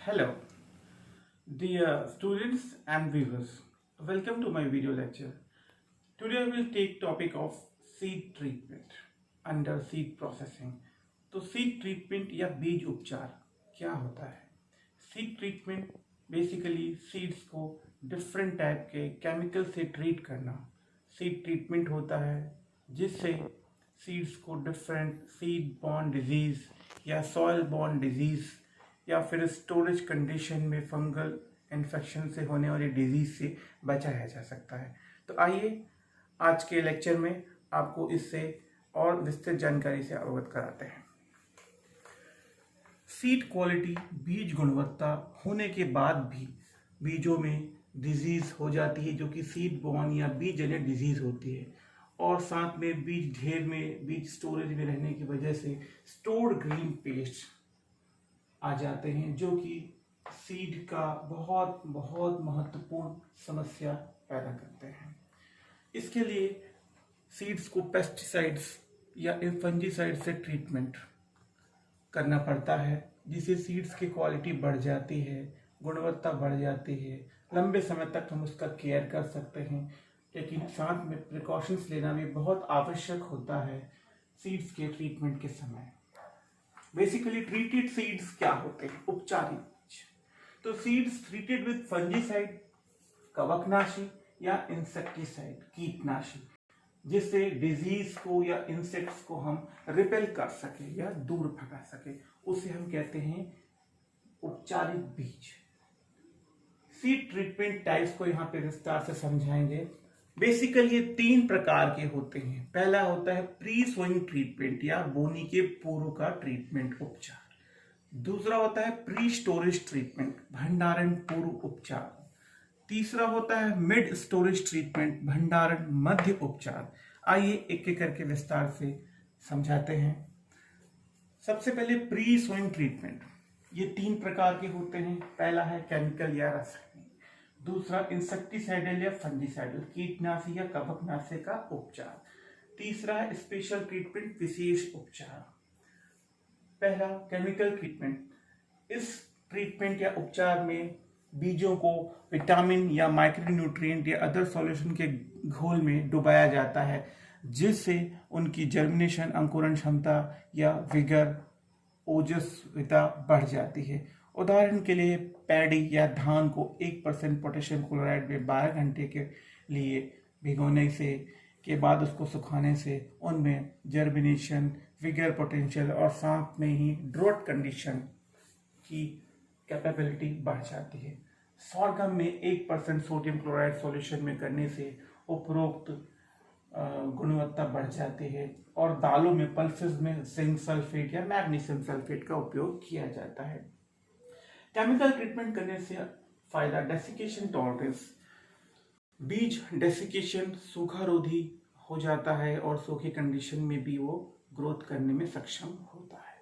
Hello, dear students and viewers. Welcome to my video lecture. Today I will take topic of seed treatment under seed processing. तो seed treatment या बीज उपचार क्या होता है? Seed treatment basically seeds को different type के chemical से ट्रीट करना सीड ट्रीटमेंट होता है, जिससे सीड्स को डिफरेंट सीड बॉर्न डिजीज या सॉइल बॉर्न डिजीज या फिर स्टोरेज कंडीशन में फंगल इन्फेक्शन से होने वाली डिजीज से बचाया जा सकता है। तो आइए आज के लेक्चर में आपको इससे और विस्तृत जानकारी से अवगत कराते हैं। सीड क्वालिटी, बीज गुणवत्ता होने के बाद भी बीजों में डिजीज हो जाती है, जो कि सीड बॉर्न या बीज जनित डिजीज होती है, और साथ में बीज ढेर में, बीज स्टोरेज में रहने की वजह से स्टोर्ड ग्रीन पेस्ट आ जाते हैं, जो कि सीड का बहुत बहुत महत्वपूर्ण समस्या पैदा करते हैं। इसके लिए सीड्स को पेस्टिसाइड्स या फंजीसाइड से ट्रीटमेंट करना पड़ता है, जिससे सीड्स की क्वालिटी बढ़ जाती है, गुणवत्ता बढ़ जाती है। लंबे समय तक हम उसका केयर कर सकते हैं, लेकिन साथ में प्रिकॉशंस लेना भी बहुत आवश्यक होता है सीड्स के ट्रीटमेंट के समय। बेसिकली ट्रीटेड सीड्स क्या होते हैं? उपचारित बीज। तो सीड्स ट्रीटेड विद फंजीसाइड, कवकनाशी या इंसेक्टिसाइड, कीटनाशी, जिससे डिजीज को या इंसेक्ट्स को हम रिपेल कर सके या दूर भगा सके, उसे हम कहते हैं उपचारित बीज। सीड ट्रीटमेंट टाइप्स को यहाँ पे विस्तार से समझाएंगे। बेसिकली ये 3 प्रकार के होते हैं। पहला होता है प्री सोइंग ट्रीटमेंट या बोनी के पूर्व का ट्रीटमेंट उपचार। दूसरा होता है प्री स्टोरेज ट्रीटमेंट, भंडारण पूर्व उपचार। तीसरा होता है मिड स्टोरेज ट्रीटमेंट, भंडारण मध्य उपचार। आइए एक एक करके विस्तार से समझाते हैं। सबसे पहले प्री सोइंग ट्रीटमेंट, ये 3 प्रकार के होते हैं। पहला है केमिकल या रासायनिक, दूसरा इंसेक्टिसाइडल या फंजीसाइडल, कीटनाशी या कवकनाशी का उपचार, तीसरा है स्पेशल ट्रीटमेंट, विशेष उपचार। पहला केमिकल ट्रीटमेंट, इस ट्रीटमेंट या उपचार में बीजों को विटामिन या माइक्रोन्यूट्रिएंट या अदर सॉल्यूशन के घोल में डुबाया जाता है, जिससे उनकी जर्मिनेशन, अंकुरण क्षमता या विगर, ओजस्विता बढ़ जाती है। उदाहरण के लिए पैडी या धान को 1% पोटेशियम क्लोराइड में 12 घंटे के लिए भिगोने से के बाद उसको सुखाने से उनमें जर्मिनेशन, विगर पोटेंशियल और साथ में ही ड्रॉट कंडीशन की कैपेबिलिटी बढ़ जाती है। सॉर्गम में 1% सोडियम क्लोराइड सॉल्यूशन में करने से उपरोक्त गुणवत्ता बढ़ जाती है, और दालों में, पल्सेस में जिंक सल्फेट या मैग्नीशियम सल्फेट का उपयोग किया जाता है। केमिकल ट्रीटमेंट करने से फायदा डेसिकेशन टॉलरेंस, बीज डेसिकेशन सूखा रोधी हो जाता है और सूखी कंडीशन में भी वो ग्रोथ करने में सक्षम होता है।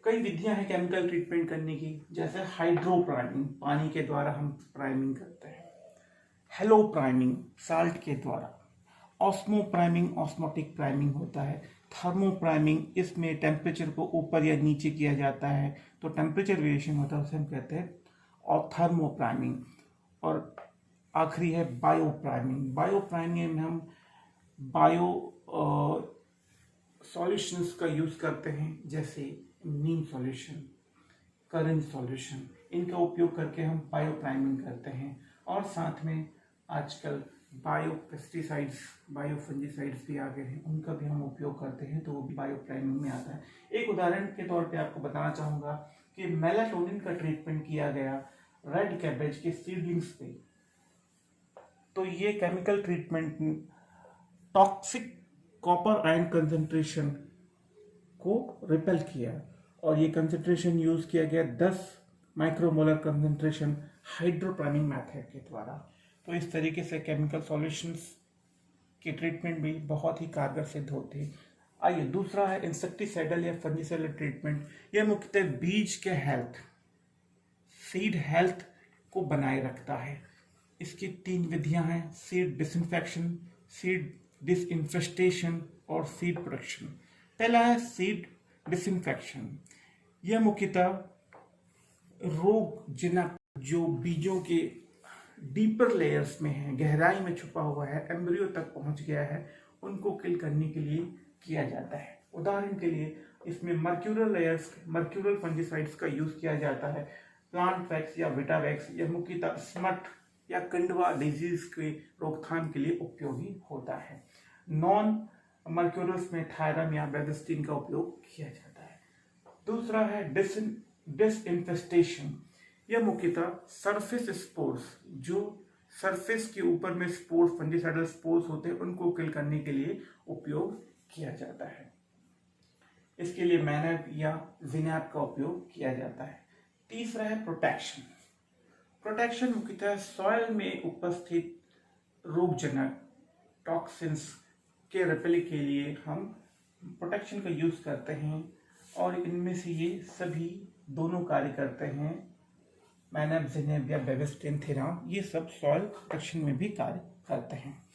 कई विधियां हैं केमिकल ट्रीटमेंट करने की, जैसे हाइड्रो प्राइमिंग, पानी के द्वारा हम प्राइमिंग करते हैं, हेलो प्राइमिंग, साल्ट के द्वारा, ऑस्मो प्राइमिंग, ऑस्मोटिक प्राइमिंग होता है, थर्मो प्राइमिंग, इसमें टेम्परेचर को ऊपर या नीचे किया जाता है तो टेम्परेचर वेरिएशन होता है, उसे हम कहते हैं और थर्मो प्राइमिंग। और आखिरी है बायो प्राइमिंग। बायो प्राइमिंग में हम बायो सॉल्यूशंस का यूज करते हैं, जैसे नीम सॉल्यूशन, करंट सॉल्यूशन, इनका उपयोग करके हम बायो प्राइमिंग करते हैं। और साथ में आजकल बायो पेस्टिसाइड्स, बायो फंजीसाइड्स भी आ गए हैं, उनका भी हम उपयोग करते हैं, तो वो भी बायो प्राइमिंग में आता है। एक उदाहरण के तौर पे आपको बताना चाहूँगा कि मेलाटोनिन का ट्रीटमेंट किया गया रेड कैबेज के सीडलिंग्स पे, तो ये chemical treatment toxic copper ion concentration को रिपेल किया, और ये कंसंट्रेशन यूज किया गया 10 माइक्रोमोलर कंसंट्रेशन हाइड्रोप्राइमिंग मेथड के द्वारा। तो इस तरीके से केमिकल सॉल्यूशंस की ट्रीटमेंट भी बहुत ही कारगर सिद्ध होती है। आइए दूसरा है इंसेक्टिसाइडल या फंजीसाइडल ट्रीटमेंट। यह मुख्यतः बीज के हेल्थ, सीड हेल्थ को बनाए रखता है। इसकी 3 विधियां हैं, सीड डिसइंफेक्शन, सीड डिसइंफेस्टेशन और सीड प्रोडक्शन। पहला है सीड डिसइंफेक्शन। यह मुख्यतः रोग जनक जो बीजों के डीपर लेयर्स में है, गहराई में छुपा हुआ है, एम्ब्रियो तक पहुंच गया है, उनको किल करने के लिए किया जाता है। उदाहरण के लिए इसमें मर्क्यूरल फंजीसाइड्स का यूज किया जाता है। प्लांट वैक्स या विटावैक्स या मुख्यतः स्मट या कंडवा डिजीज के रोकथाम के लिए उपयोगी होता है। नॉन मर्क्यूरल्स में थायरम या बेबिस्टिन का उपयोग किया जाता है। दूसरा है डिसइंफेस्टेशन। यह मुख्यतः सरफेस स्पोर्स, जो सरफेस के ऊपर में स्पोर्स, फंजीसाइडल स्पोर्स होते हैं, उनको किल करने के लिए उपयोग किया जाता है। इसके लिए मैनैप या जिनैप का उपयोग किया जाता है। तीसरा है प्रोटेक्शन। प्रोटेक्शन मुख्यतः सॉइल में उपस्थित रोगजनक टॉक्सिन्स के रिपेल के लिए हम प्रोटेक्शन का यूज करते हैं, और इनमें से ये सभी दोनों कार्य करते हैं। मैनैप, जिनैप या बेबिस्टिन, थिराम, ये सब सॉइल प्रोटेक्शन में भी कार्य करते हैं।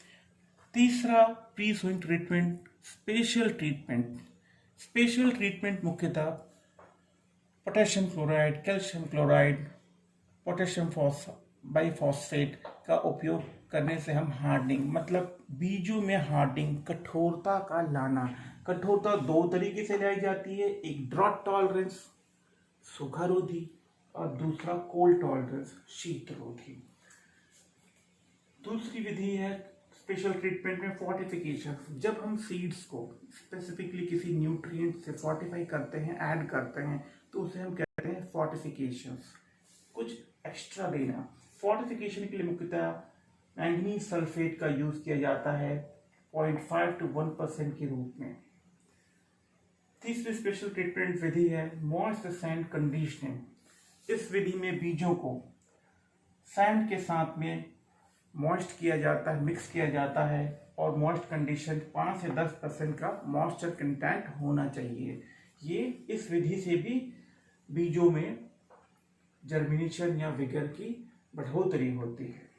तीसरा pre sowing treatment, special treatment. Special treatment मुख्यतः potassium chloride, calcium chloride, potassium biphosphate का उपयोग करने से हम हार्डनिंग, मतलब बीजों में हार्डनिंग, कठोरता का लाना। कठोरता दो तरीके से लाई जाती है, एक ड्रॉट टॉलरेंस, सूखा रोधी, और दूसरा कोल्ड टॉलरेंस, शीत रोधी। दूसरी विधि है स्पेशल ट्रीटमेंट में फोर्टिफिकेशन। जब हम सीड्स को स्पेसिफिकली किसी न्यूट्रिएंट से फोर्टिफाई करते हैं, ऐड करते हैं, तो उसे हम कहते हैं फोर्टिफिकेशन, कुछ एक्स्ट्रा देना। फोर्टिफिकेशन के लिए मुख्यतः मैंगनीज सल्फेट का यूज किया जाता है 0.5 to 1% के रूप में। तीसरी स्पेशल ट्रीटमेंट विधि है मॉइस्ट सैंड कंडीशनिंग। इस विधि में बीजों को सैंड के साथ में मॉइस्ट किया जाता है, मिक्स किया जाता है, और मॉइस्ट कंडीशन 5 से 10% का मॉइस्चर कंटेंट होना चाहिए। ये इस विधि से भी बीजों में जर्मिनेशन या विगर की बढ़ोतरी होती है।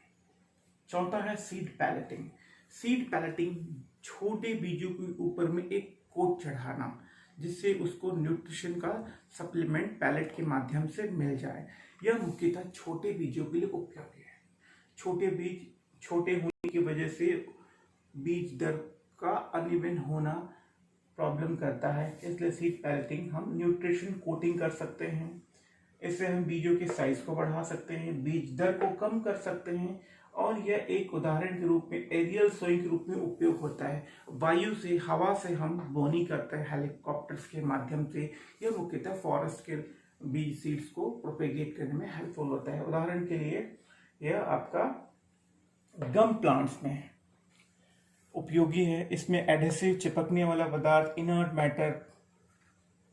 चौथा है सीड पैलेटिंग। सीड पैलेटिंग छोटे बीजों के ऊपर में एक कोट चढ़ाना, जिससे उसको न्यूट्रिशन का सप्लीमेंट पैलेट के माध्यम से मिल जाए। यह मुख्यतः छोटे बीजों के लिए उपयोगी है। छोटे बीज छोटे होने की वजह से बीज दर का अनइवन होना प्रॉब्लम करता है, इसलिए सीड पैलेटिंग हम न्यूट्रिशन कोटिंग कर सकते हैं। इससे हम बीजों के साइज को बढ़ा सकते हैं, बीज दर को कम कर सकते हैं, और यह एक उदाहरण के रूप में एरियल सोइंग के रूप में उपयोग होता है। वायु से, हवा से हम बोनी करते हैं हेलीकॉप्टर्स के माध्यम से। यह मुख्यतः फॉरेस्ट के बीज सीड्स को प्रोपेगेट करने में हेल्पफुल होता है। उदाहरण के लिए यह आपका गम प्लांट्स में उपयोगी है। इसमें एडहेसिव, चिपकने वाला पदार्थ, इनर्ट मैटर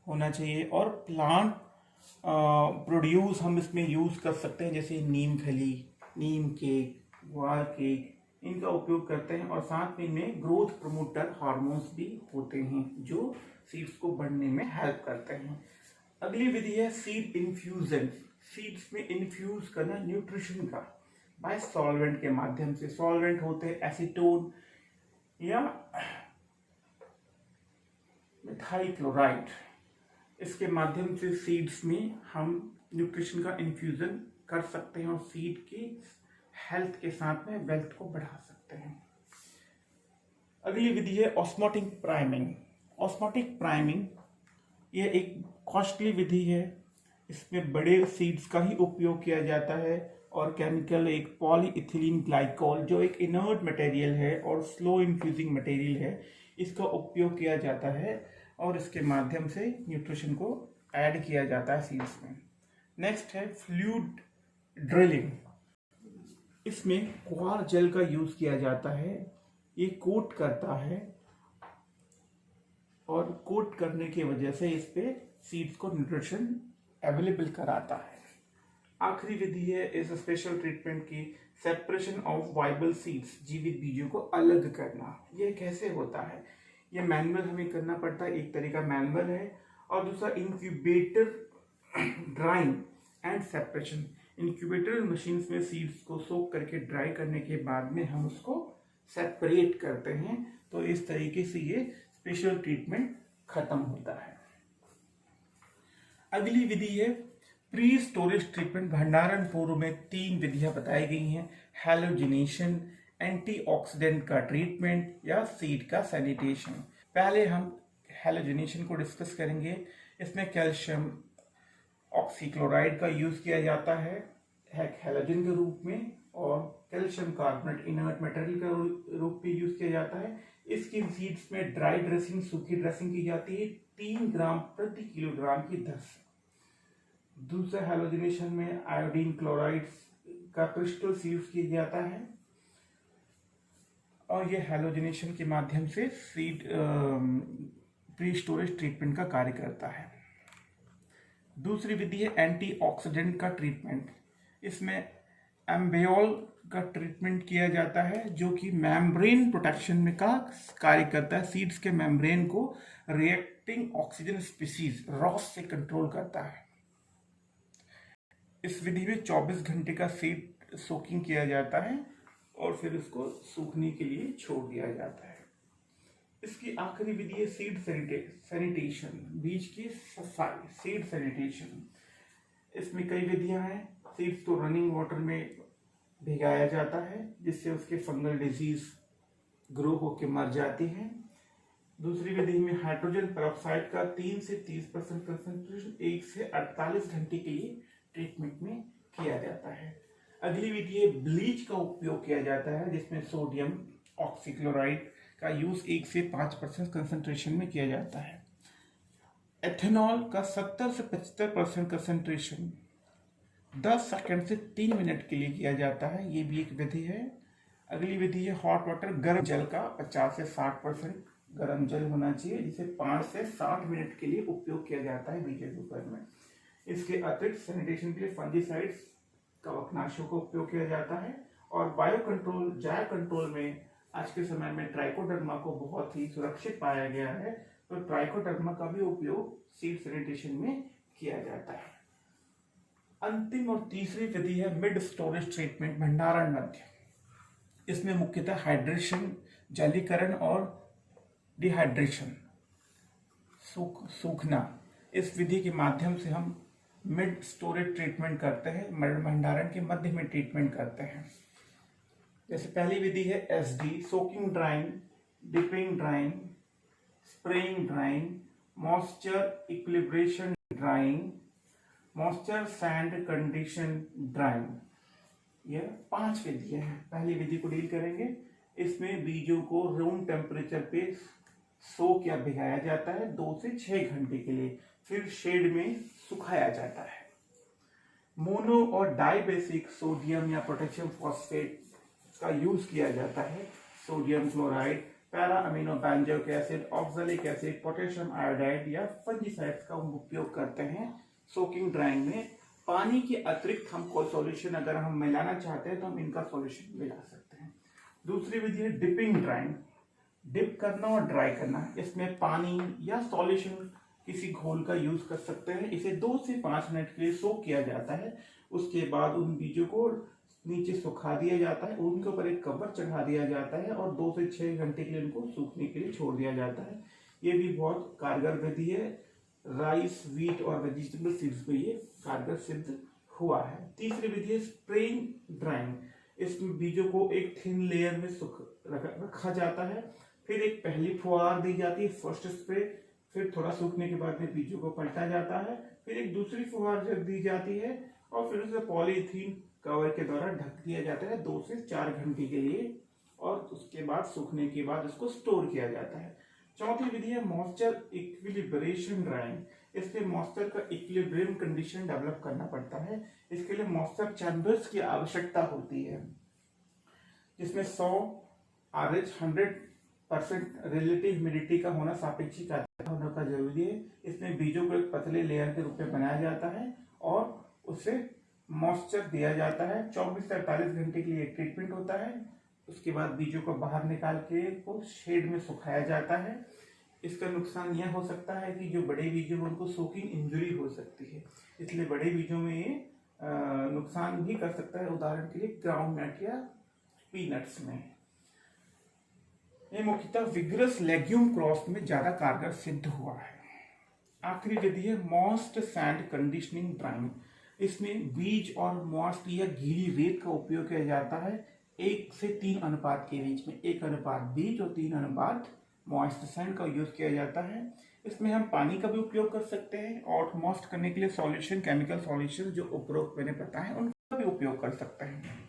होना चाहिए, और प्लांट प्रोड्यूस हम इसमें यूज कर सकते हैं, जैसे नीम खली, नीम केक, ग्वार केक, इनका उपयोग करते हैं। और साथ में इनमें ग्रोथ प्रमोटर हार्मोन्स भी होते हैं, जो सीड्स को बढ़ने में हेल्प करते हैं। अगली विधि है सीड इन्फ्यूजन। सीड्स में इन्फ्यूज करना न्यूट्रिशन का बाय सॉल्वेंट के माध्यम से। सॉल्वेंट होते हैं एसीटोन या मिथाइल क्लोराइड। इसके माध्यम से सीड्स में हम न्यूट्रिशन का इन्फ्यूजन कर सकते हैं, और सीड की हेल्थ के साथ में वेल्थ को बढ़ा सकते हैं। अगली विधि है ऑस्मोटिक प्राइमिंग। ऑस्मोटिक प्राइमिंग यह एक कॉस्टली विधि है। इसमें बड़े सीड्स का ही उपयोग किया जाता है, और केमिकल एक पॉलीइथिलीन ग्लाइकोल, जो एक इनर्ट मटेरियल है और स्लो इन्फ्यूजिंग मटेरियल है, इसका उपयोग किया जाता है, और इसके माध्यम से न्यूट्रिशन को ऐड किया जाता है सीड्स में। नेक्स्ट है फ्लूइड ड्रिलिंग। इसमें क्वार जेल का यूज किया जाता है। ये कोट करता है, और कोट करने की वजह से इस पे सीड्स को न्यूट्रिशन अवेलेबल कराता है। आखिरी विधि है इस स्पेशल ट्रीटमेंट की सेपरेशन ऑफ वाइबल सीड्स, जीवित बीजों को अलग करना। यह कैसे होता है? यह मैनुअल हमें करना पड़ता है, एक तरीका मैनुअल है, और दूसरा incubator drawing and separation. Incubator machines में सीड्स को सोक करके ड्राई करने के बाद में हम उसको सेपरेट करते हैं, तो इस तरीके से ये स्पेशल ट्रीटमेंट खत्म होता है। अगली विधि है प्री स्टोरेज ट्रीटमेंट भंडारण पूर्व में 3 विधियां बताई गई हैं: हैलोजिनेशन, एंटीऑक्सीडेंट का ट्रीटमेंट या सीड का सैनिटेशन। पहले हम हैलोजिनेशन को डिस्कस करेंगे। इसमें कैल्शियम ऑक्सीक्लोराइड का यूज किया जाता है हैलोजन के रूप में, और कैल्शियम कार्बोनेट इनर्ट मटेरियल का रूप में यूज किया जाता है। इसकी सीड्स में ड्राई ड्रेसिंग, सूखी ड्रेसिंग की जाती है 3 ग्राम प्रति किलोग्राम की दर से। दूसरा हैलोजिनेशन में आयोडीन क्लोराइड का क्रिस्टल्स यूज किया जाता है, और यह हैलोजिनेशन के माध्यम से सीड प्री स्टोरेज ट्रीटमेंट का कार्य करता है। दूसरी विधि है एंटीऑक्सीडेंट का ट्रीटमेंट। इसमें एम्बियोल का ट्रीटमेंट किया जाता है, जो कि मेम्ब्रेन प्रोटेक्शन में का कार्य करता है। सीड्स के मेम्ब्रेन को रिएक्टिंग ऑक्सीजन स्पीसीज रॉस से कंट्रोल करता है। इस विधि में 24 घंटे का सीड सोकिंग किया जाता है और फिर इसको सूखने के लिए छोड़ दिया जाता है। इसकी आखिरी विधि है सीड सैनिटेशन, बीज की सफाई, सीड सैनिटेशन। इसमें कई विधियां हैं। सीड्स को रनिंग वाटर में भिगाया जाता है, जिससे उसके फंगल डिजीज ग्रो होकर मर जाती हैं। दूसरी विधि में हाइड्रोजन पेरोक्साइड का 3 से 30% कंसंट्रेशन 1 से 48 घंटे के लिए ट्रीटमेंट में किया जाता है। अगली विधि है ब्लीच का उपयोग किया जाता है, जिसमें सोडियम ऑक्सीक्लोराइड का यूज 1 से 5% कंसंट्रेशन में किया जाता है। एथेनॉल का 70 से 75% कंसंट्रेशन 10 सेकंड से 3 मिनट के लिए किया जाता है। ये भी एक विधि है। अगली विधि है हॉट वाटर, गर्म जल का 50 से 60% गर्म जल होना चाहिए, जिसे 5 से 60 मिनट के लिए उपयोग किया जाता है बीजों के ऊपर में। इसके अतिरिक्त सैनिटेशन के लिए फंजीसाइड्स, कवकनाशकों का उपयोग किया जाता है, और बायो कंट्रोल, जैव कंट्रोल में आज के समय में ट्राइकोडर्मा को बहुत ही सुरक्षित पाया गया है, तो ट्राइकोडर्मा का भी उपयोग सीड सैनिटेशन में किया जाता है। अंतिम और तीसरी विधि है मिड स्टोरेज ट्रीटमेंट, भंडारण मध्य। इसमें मुख्यतः हाइड्रेशन, जलीकरण और डिहाइड्रेशन, सूखना, इस विधि के माध्यम से हम मिड स्टोरेज ट्रीटमेंट करते हैं, भंडारण के मध्य में ट्रीटमेंट करते हैं। जैसे पहली विधि है SD, soaking drawing, dipping drawing, spraying drawing, moisture equilibration drawing, moisture sand condition drawing. यह 5 विधियां हैं। पहली विधि को डील करेंगे। इसमें बीजों को रूम टेम्परेचर पे सोक या भिगाया जाता है 2 से 6 घंटे के लिए, फिर शेड में सुखाया जाता है। मोनो और डाइबेसिक सोडियम या पोटेशियम फॉस्फेट का यूज किया जाता है। Sodium chloride, para amino benzoic acid, oxalic acid, potassium iodide या फंजीसाइड्स का हम उपयोग करते हैं सोकिंग ड्राइंग में। पानी के अतिरिक्त हम कोई सॉल्यूशन अगर हम मिलाना चाहते हैं तो हम इनका सॉल्यूशन मिला सकते हैं। दूसरी विधि है डिपिंग ड्राइंग, डिप करना और ड्राई करना। इसमें पानी या सॉल्यूशन किसी घोल का यूज कर सकते हैं। इसे 2 से 5 मिनट के लिए सोक किया जाता है। उसके बाद उन बीजों को नीचे सुखा दिया जाता है, उनके ऊपर एक कवर चढ़ा दिया जाता है और 2 से 6 घंटे के लिए उनको सूखने के लिए छोड़ दिया जाता है। ये भी बहुत कारगर विधि है। राइस, व्हीट और वेजिटेबल सीड्स में ये कारगर सिद्ध हुआ है। तीसरी विधि है स्प्रेइंग ड्राइंग। इसमें बीजों को एक थिन लेयर में रखा जाता है, फिर एक पहली फुहार दी जाती है, फर्स्ट स्प्रे, फिर थोड़ा सूखने के बाद में बीजों को पलटा जाता है, फिर एक दूसरी फुहार जब दी जाती है और फिर उसे पॉलीथीन कवर के द्वारा ढक दिया जाता है 2 से 4 घंटे के लिए, और उसके बाद सूखने के बाद उसको स्टोर किया जाता है। चौथी विधि है मॉइस्चर इक्विलिब्रेशन ड्राइंग। इसमें मॉइस्चर का इक्विलिब्रियम कंडीशन डेवलप करना पड़ता है। इसके लिए मॉइस्चर चैम्बर्स की आवश्यकता होती है, जिसमें 100 RH 100% रिलेटिव ह्यूमिडिटी का होना, सापेक्षिक आर्द्रता होना का जरूरी है। इसमें बीजों को एक पतले लेयर के रूप में बनाया जाता है और उसे मॉइस्चर दिया जाता है। 24 से 48 घंटे के लिए ट्रीटमेंट होता है। उसके बाद बीजों को बाहर निकाल के को शेड में सुखाया जाता है। इसका नुकसान यह हो सकता है कि जो बड़े बीजों में उनको सोकिंग इंजरी हो सकती है, इसलिए बड़े बीजों में ये नुकसान भी कर सकता है। उदाहरण के लिए ग्राउंड नट या पीनट्स में। ये मुख्यतः विग्रस लेग्यूम क्रॉस में ज्यादा कारगर सिद्ध हुआ है। आखिरी विधि है मॉइस्ट सैंड कंडीशनिंग ड्राइंग। इसमें बीज और मॉइस्ट या गीली रेत का उपयोग किया जाता है 1 से 3 अनुपात के बीच में, 1 अनुपात बीज और 3 अनुपात मॉइस्ट सैंड का यूज किया जाता है। इसमें हम पानी का भी उपयोग कर सकते हैं और मॉइस्ट करने के लिए सॉल्यूशन, केमिकल सॉल्यूशन जो उपरोक्त मैंने बताया उनका भी उपयोग कर सकते हैं।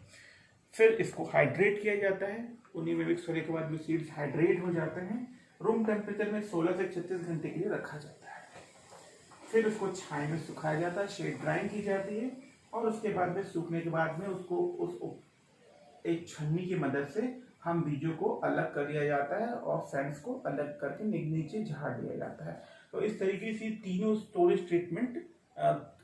फिर इसको हाइड्रेट किया जाता है, उन्हीं में मिक्स होने के बाद भी सीड्स हाइड्रेट हो जाते हैं। रूम टेम्परेचर में 16 से 36 घंटे के लिए रखा जाता है। फिर उसको छाया में सुखाया जाता है, शेड ड्राइंग की जाती है और उसके बाद में सूखने के बाद में उसको एक छन्नी की मदद से हम बीजों को अलग कर दिया जाता है और सैंड्स को अलग करके नीचे झाड़ दिया जाता है। तो इस तरीके से तीनों स्टोरेज ट्रीटमेंट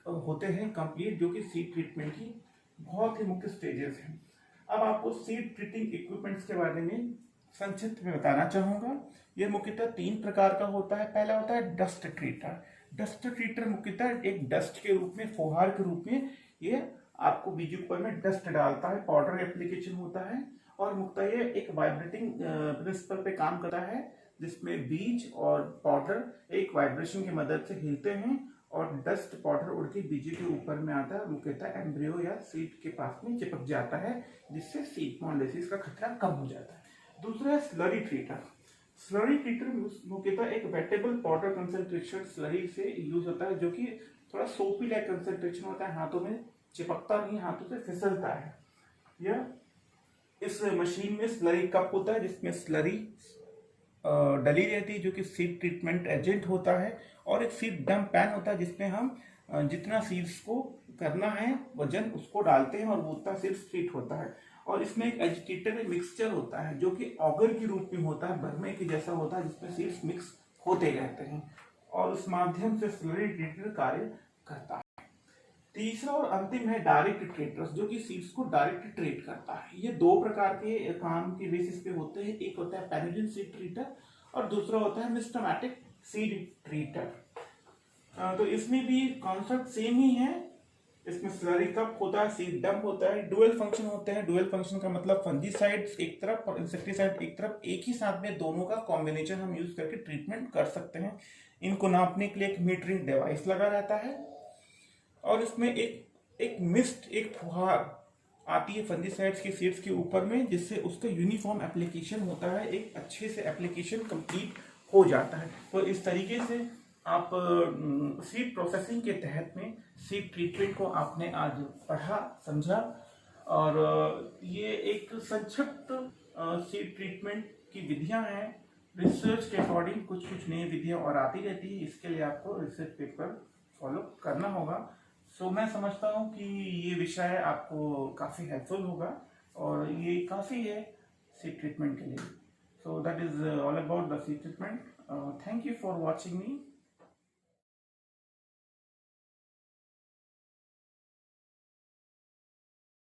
होते हैं कंप्लीट, जो कि सीड ट्रीटमेंट की बहुत ही मुख्य स्टेजेस हैं। अब आपको सीड ट्रीटिंग इक्विपमेंट्स के बारे में संक्षिप्त में बताना चाहूँगा। यह मुख्यतः 3 प्रकार का होता है। पहला होता है डस्ट ट्रीटर। डस्ट ट्रीटर मुख्यतः एक डस्ट के रूप में, फुहार के रूप में ये आपको बीजों के ऊपर में डस्ट डालता है, पाउडर एप्लीकेशन होता है और मुख्यतः ये एक वाइब्रेटिंग प्रिंसिपल पे काम करता है, जिसमें बीज और पाउडर एक वाइब्रेशन की मदद से हिलते हैं और डस्ट पाउडर उड़ के बीज के ऊपर में आता है, मुख्यतः एम्ब्रियो या सीड के पास में चिपक जाता है, जिससे सीड बॉर्न डिसीज का खतरा कम हो जाता है। दूसरा है स्लरी ट्रीटर। स्लरी ट्रीटर मुख्यतः एक वेटेबल पाउडर कंसंट्रेशन स्लरी से यूज होता है, जो कि थोड़ा सोपी लाइक कंसंट्रेशन होता है, हाथों में चिपकता नहीं, हाथों से फिसलता है। यह इस मशीन में स्लरी कप होता है जिसमें स्लरी डली रहती है, जो कि सीड ट्रीटमेंट एजेंट होता है, और एक सीड डंप पैन होता है जिसमें हम जितना सीड्स को करना है वजन उसको डालते हैं और वो उतना सीड्स ट्रीट होता है। और इसमें एक एजिटेटर मिक्सचर होता है जो कि ऑगर के रूप में होता है, भरमे के जैसा होता है, जिसमें सीड्स मिक्स होते रहते हैं और उस माध्यम से स्लरी ट्रीटर कार्य करता है। तीसरा और अंतिम है डायरेक्ट ट्रीटर्स, जो कि सीड्स को डायरेक्ट ट्रीट करता है। ये 2 प्रकार के काम के बेसिस पे होते हैं। एक होता है पैरेजिन सीड ट्रीटर और दूसरा होता है सिस्टमैटिक सीड ट्रीटर। तो इसमें भी कॉन्सेप्ट सेम ही है। इसमें स्लरी कप होता है, सीड डंप होता है, डुअल फंक्शन होते हैं। डुअल फंक्शन का मतलब फंजीसाइड्स एक तरफ और इंसेक्टिसाइड एक तरफ, एक ही साथ में दोनों का कॉम्बिनेशन हम यूज करके ट्रीटमेंट कर सकते हैं। इनको नापने के लिए एक मीटरिंग डिवाइस लगा रहता है और इसमें एक मिस्ट, एक फुहार आती है फंजीसाइड्स की सीड्स के ऊपर में, जिससे उसका यूनिफॉर्म एप्लीकेशन होता है, एक अच्छे से एप्लीकेशन कंप्लीट हो जाता है। तो इस तरीके से आप सीड प्रोसेसिंग के तहत में सीड ट्रीटमेंट को आपने आज पढ़ा, समझा और ये एक संक्षिप्त सीड ट्रीटमेंट की विधियां हैं। रिसर्च के अकॉर्डिंग कुछ नई विधियां और आती रहती है, इसके लिए आपको रिसर्च पेपर फॉलो करना होगा। सो मैं समझता हूँ कि ये विषय आपको काफ़ी हेल्पफुल होगा और ये काफ़ी है सीड ट्रीटमेंट के लिए। So that is all about the seed treatment. Thank you for watching me.